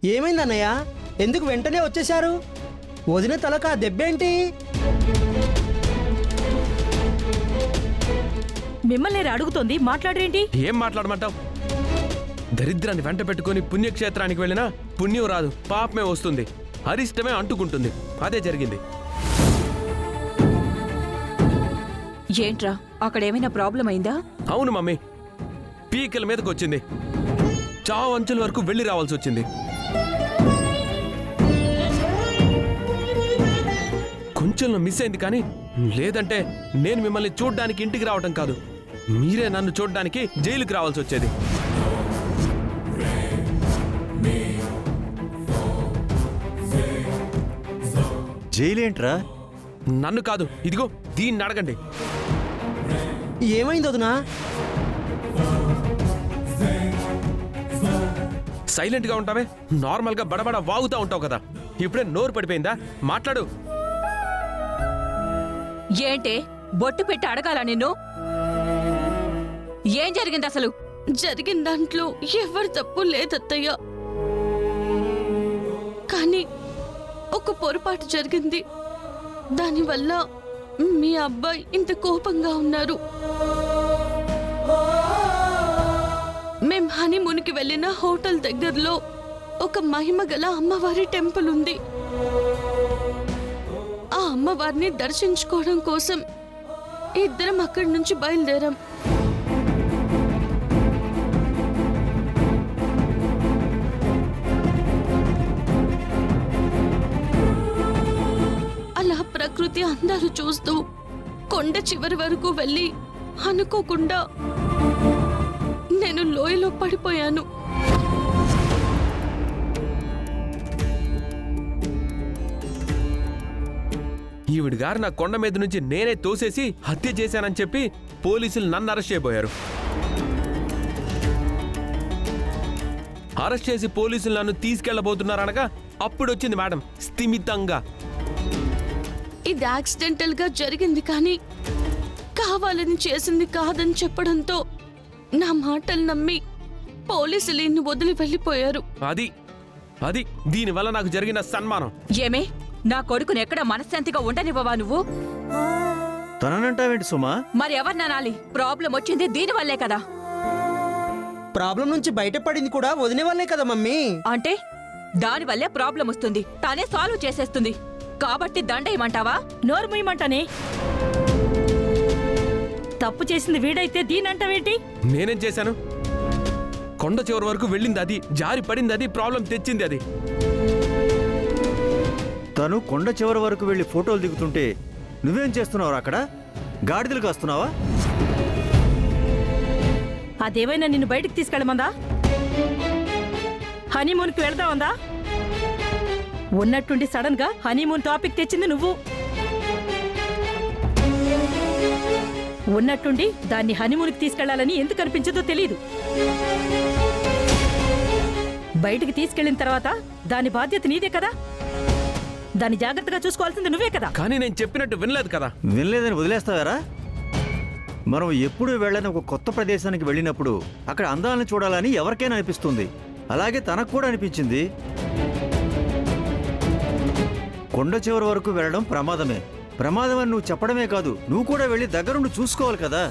ఏమైంది అన్నయ్య? ఎందుకు వెంటనే వచ్చేశారు? వదిన తలక ఆ దెబ్బేంటి? మిమ్మల్ని అడుగుతోంది, మాట్లాడరేంటి? ఏం మాట్లాడమంటావు? దరిద్రాన్ని వెంట పెట్టుకుని పుణ్యక్షేత్రానికి వెళ్ళినా పుణ్యం రాదు, పాపమే వస్తుంది, అరిష్టమే అంటుకుంటుంది. అదే జరిగింది. ఏంట్రా, అక్కడేమైనా ప్రాబ్లం అయిందా? అవును మమ్మీ, పీకల మీదకి వచ్చింది. చావు అంచుల వరకు వెళ్ళి రావాల్సి వచ్చింది. కొంచెంలో మిస్ అయింది, కానీ లేదంటే నేను మిమ్మల్ని చూడ్డానికి ఇంటికి రావటం కాదు, మీరే నన్ను చూడ్డానికి జైలుకి రావాల్సి వచ్చేది. జైలేంట్రా? నన్ను కాదు, ఇదిగో దీన్ని అడగండి. ఏమైంది వదినా? సైలెంట్ గా ఉంటావే, నార్మల్ గా బడబడ వాగుతా ఉంటావు కదా, ఇప్పుడే నోరు పడిపోయిందా? మాట్లాడు. ఏంటే బొట్టు పెట్టి అడగాల నిన్ను? ఏం జరిగింది అసలు? జరిగిన దాంట్లో ఎవరి తప్పు లేదత్తయ్య, కానీ ఒక పొరపాటు జరిగింది. దానివల్ల మీ అబ్బాయి ఇంత కోపంగా ఉన్నారు. మేం హనీమూన్కి వెళ్ళిన హోటల్ దగ్గరలో ఒక మహిమగల అమ్మవారి టెంపుల్ ఉంది. ఆ అమ్మవారిని దర్శించుకోవడం కోసం ఇద్దరం అక్కడి నుంచి బయలుదేరాం. అలా ప్రకృతి అందాలు చూస్తూ కొండ చివరి వరకు వెళ్ళి అనుకోకుండా నేను లోయలో పడిపోయాను. ఈవిడ గారు నా కొండ మీద నుంచి నేనే తోసేసి హత్య చేశానని చెప్పి పోలీసులు నన్ను అరెస్ట్ చేయబోయారు. అరెస్ట్ చేసి పోలీసులు నన్ను తీసుకెళ్లబోతున్నారనగా అప్పుడు వచ్చింది మేడం స్థిమితంగా. ఇది యాక్సిడెంటల్ గా జరిగింది, కానీ కావాలని చేసింది కాదని చెప్పడంతో నా మాటలు నమ్మి పోలీసులు ఇన్ని వదిలి వెళ్ళిపోయారు. అది అది దీనివల్ల నాకు జరిగిన సన్మానం. ఏమే, నా కొడుకుని ఎక్కడ మనశ్శాంతిగా ఉండనివ్వవా నువ్వు? తననంటావేంటి సుమా? మరి ఎవరిననాలి? ప్రాబ్లం వచ్చింది దీనివల్లే కదా. ప్రాబ్లం నుంచి బయటపడింది కూడా వదిన వల్లే కదా మమ్మీ. అంటే దానివల్లే ప్రాబ్లం వస్తుంది, తానే సాల్వ్ చేసేస్తుంది. కాబట్టి దండేయమంటావా? నోరు ముయ్యమంటానే. తప్పు చేసింది వీడైతే దీనంటావేంటి? నేనేం చేశాను? కొండ చివరి వరకు వెళ్ళింది అది, జారి పడింది అది, ప్రాబ్లం తెచ్చింది అది. తను కొండ చివరి వరకు వెళ్ళి ఫోటోలు దిగుతుంటే నువ్వేం చేస్తున్నావు? అక్కడ గాడిదలు కాస్తున్నావా? అదేమైనా నిన్ను బయటికి తీసుకెళ్ళమందా? హనీమూన్కి వెళ్దామందా? ఉన్నట్టుండి సడన్ గా హనీమూన్ టాపిక్ తెచ్చింది నువ్వు. ఉన్నట్టుండి దాన్ని హనీమూన్కి తీసుకెళ్లాలని ఎందుకు అనిపించదో తెలీదు. బయటికి తీసుకెళ్లిన తర్వాత దాని బాధ్యత నీదే కదా, దాన్ని జాగ్రత్తగా చూసుకోవాల్సింది నువ్వే కదా. కానీ నేను చెప్పినట్టు వినలేదు కదా. వినలేదని వదిలేస్తావారా? మనం ఎప్పుడూ వెళ్ళని ఒక కొత్త ప్రదేశానికి వెళ్ళినప్పుడు అక్కడ అందాలను చూడాలని ఎవరికైనా అనిపిస్తుంది. అలాగే తనకు కూడా అనిపించింది. కొండ చివరి వరకు వెళ్ళడం ప్రమాదమే. ప్రమాదం అని నువ్వు చెప్పడమే కాదు, నువ్వు కూడా వెళ్ళి దగ్గరుండి చూసుకోవాలి కదా.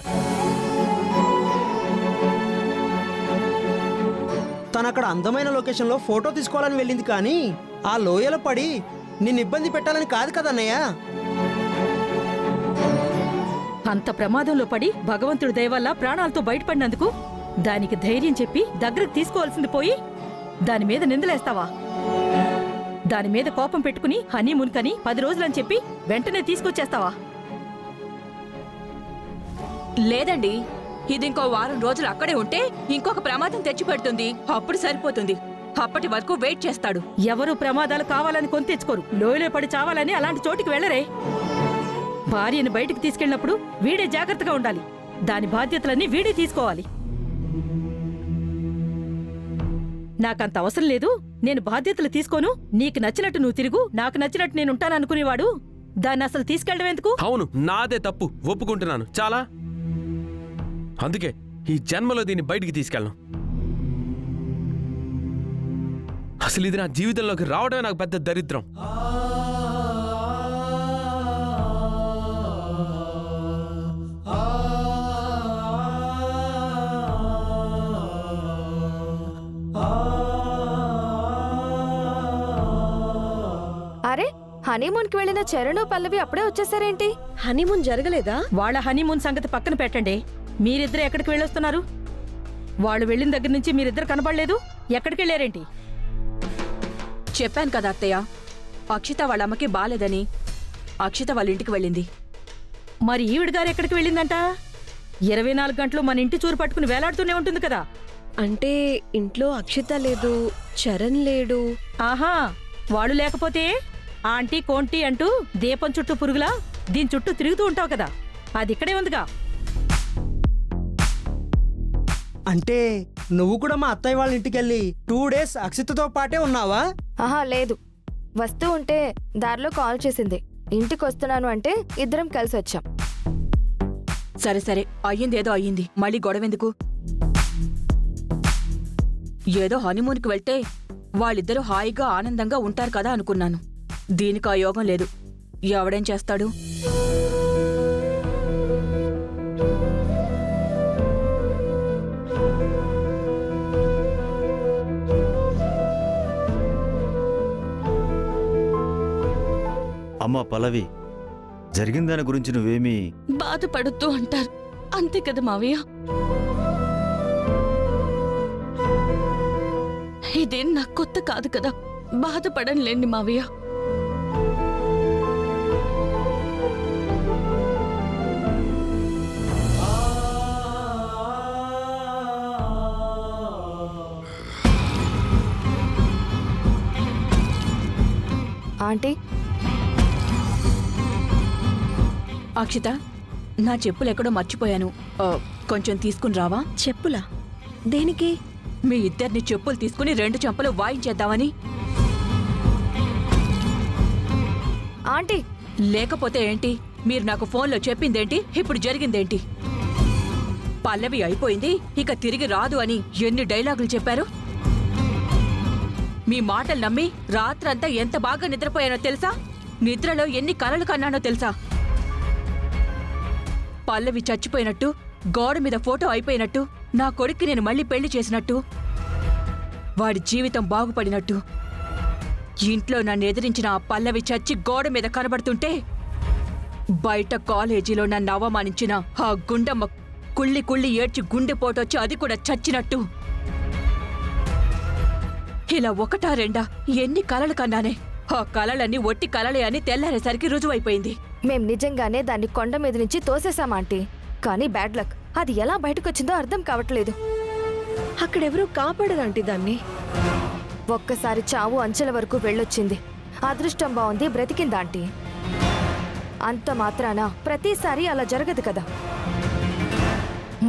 తనక్కడ అందమైన లొకేషన్లో ఫోటో తీసుకోవాలని వెళ్ళింది, కానీ ఆ లోయలో పడి నిన్ను ఇబ్బంది పెట్టాలని కాదు కదా అన్నయ్య. అంత ప్రమాదంలో పడి భగవంతుడి దయ వల్ల ప్రాణాలతో బయటపడినందుకు దానికి ధైర్యం చెప్పి దగ్గరకు తీసుకోవాల్సింది పోయి దాని మీద నిందలేస్తావా? దాని మీద కోపం పెట్టుకుని హనీమూన్ కని 10 రోజులని చెప్పి వెంటనే తీసుకొచ్చేస్తావా? లేదండి, ఇది ఇంకో వారం రోజులు అక్కడే ఉంటే ఇంకొక ప్రమాదం తెచ్చిపెడుతుంది. అప్పుడు సరిపోతుంది. అప్పటి వరకు వెయిట్ చేస్తాడు. ఎవరూ ప్రమాదాలు కావాలని కొని తెచ్చుకోరు. లోయలో పడి చావాలని అలాంటి చోటికి వెళ్ళరే. భార్యను బయటికి తీసుకెళ్ళినప్పుడు వీడే జాగ్రత్తగా ఉండాలి. దాని బాధ్యతలన్నీ వీడే తీసుకోవాలి. నాకంత అవసరం లేదు, నేను బాధ్యతలు తీసుకోను, నీకు నచ్చినట్టు నువ్వు తిరుగు, నాకు నచ్చినట్టు నేను ఉంటాననుకునేవాడు దాన్ని అసలు తీసుకెళ్ళడం ఎందుకు? అవును, నాదే తప్పు, ఒప్పుకుంటున్నాను. చాలా అందుకే ఈ జన్మలో దీన్ని బయటికి తీసుకెళ్ళను. అసలు ఇది నా జీవితంలోకి రావడమే నాకు పెద్ద దరిద్రం. అరే హనీమూన్కి వెళ్ళిన చరణు పల్లవి అప్పుడే వచ్చేసారేంటి? హనీమూన్ జరగలేదా? వాళ్ళ హనీమూన్ సంగతి పక్కన పెట్టండి. మీరిద్దరు ఎక్కడికి వెళ్ళొస్తున్నారు? వాళ్ళు వెళ్ళిన దగ్గర నుంచి మీరిద్దరు కనబడలేదు. ఎక్కడికి వెళ్ళారేంటి? చెప్పాను కదా అత్తయ్య, అక్షిత వాళ్ళ అమ్మకి బాలేదని అక్షిత వాళ్ళ ఇంటికి వెళ్ళింది. మరి ఈవిడ గారు ఎక్కడికి వెళ్ళిందంట? 24 గంటలు మన ఇంటి చూరు పట్టుకుని వేలాడుతూనే ఉంటుంది కదా. అంటే ఇంట్లో అక్షిత లేదు, చరణ్ లేడు. ఆహా, వాళ్ళు లేకపోతే ఆంటీ కోంటీ అంటూ దీపం చుట్టూ పురుగులా దీని చుట్టూ తిరుగుతూ ఉంటావు కదా, అది ఇక్కడే ఉందిగా. అంటే నువ్వు కూడా మా అత్తయ్య వాళ్ళ ఇంటికి వెళ్ళి 2 డేస్ అక్షితతో పాటే ఉన్నావా? ఆహా లేదు, వస్తూ ఉంటే దారిలో కాల్ చేసింది. ఇంటికి వస్తున్నాను అంటే ఇద్దరం కలిసి వచ్చాం. సరే సరే, అయ్యిందేదో అయ్యింది, మళ్ళీ గొడవెందుకు? ఏదో హనీమూన్కి వెళ్తే వాళ్ళిద్దరూ హాయిగా ఆనందంగా ఉంటారు కదా అనుకున్నాను. దీనికి ఆ యోగం లేదు. ఎవడేం చేస్తాడు? అమ్మా పల్లవి, జరిగిన దాని గురించి నువ్వేమీ బాధపడొద్దు అంటారు, అంతే కదా మావయ్య. ఇదేం నాకు కొత్త కాదు కదా, బాధపడంలేండి మావయ్య. ఆంటీ, అక్షిత, నా చెప్పులు ఎక్కడో మర్చిపోయాను. కొంచెం తీసుకుని రావా? చెప్పులా? దేనికి? మీ ఇద్దరిని చెప్పులు తీసుకుని 2 చెంపలు వాయించేద్దామని. ఆంటీ, లేకపోతే ఏంటి? మీరు నాకు ఫోన్లో చెప్పిందేంటి? ఇప్పుడు జరిగిందేంటి? పల్లవి అయిపోయింది, ఇక తిరిగి రాదు అని ఎన్ని డైలాగులు చెప్పారు? మీ మాటలు నమ్మి రాత్రంతా ఎంత బాగా నిద్రపోయానో తెలుసా? నిద్రలో ఎన్ని కలలు కన్నానో తెలుసా? పల్లవి చచ్చిపోయినట్టు, గోడ మీద ఫోటో అయిపోయినట్టు, నా కొడుక్కి నేను మళ్ళీ పెళ్లి చేసినట్టు, వాడి జీవితం బాగుపడినట్టు, ఇంట్లో నన్ను ఎదిరించిన ఆ పల్లవి చచ్చి గోడ మీద కనబడుతుంటే, బయట కాలేజీలో నన్ను అవమానించిన ఆ గుండమ్మ కుళ్ళి కుళ్ళి ఏడ్చి గుండెపోటొచ్చి అది కూడా చచ్చినట్టు, ఇలా 1 2 ఎన్ని కలలు కన్నానే. ఆ కలలన్నీ ఒట్టి కలలే అని తెల్లారేసరికి రుజువైపోయింది. మేం నిజంగానే దాన్ని కొండ మీద నుంచి తోసేశాం ఆంటీ. కానీ బ్యాడ్ లక్, అది ఎలా బయటకొచ్చిందో అర్థం కావట్లేదు. అక్కడెవరూ కాపాడరంటీ దాన్ని. ఒక్కసారి చావు అంచెల వరకు వెళ్ళొచ్చింది. అదృష్టం బాగుంది, బ్రతికిందాంటీ. అంత మాత్రాన ప్రతిసారి అలా జరగదు కదా.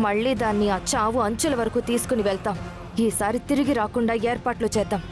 మళ్ళీ దాన్ని ఆ చావు అంచెల వరకు తీసుకుని వెళ్తాం. ఈసారి తిరిగి రాకుండా ఏర్పాట్లు చేద్దాం.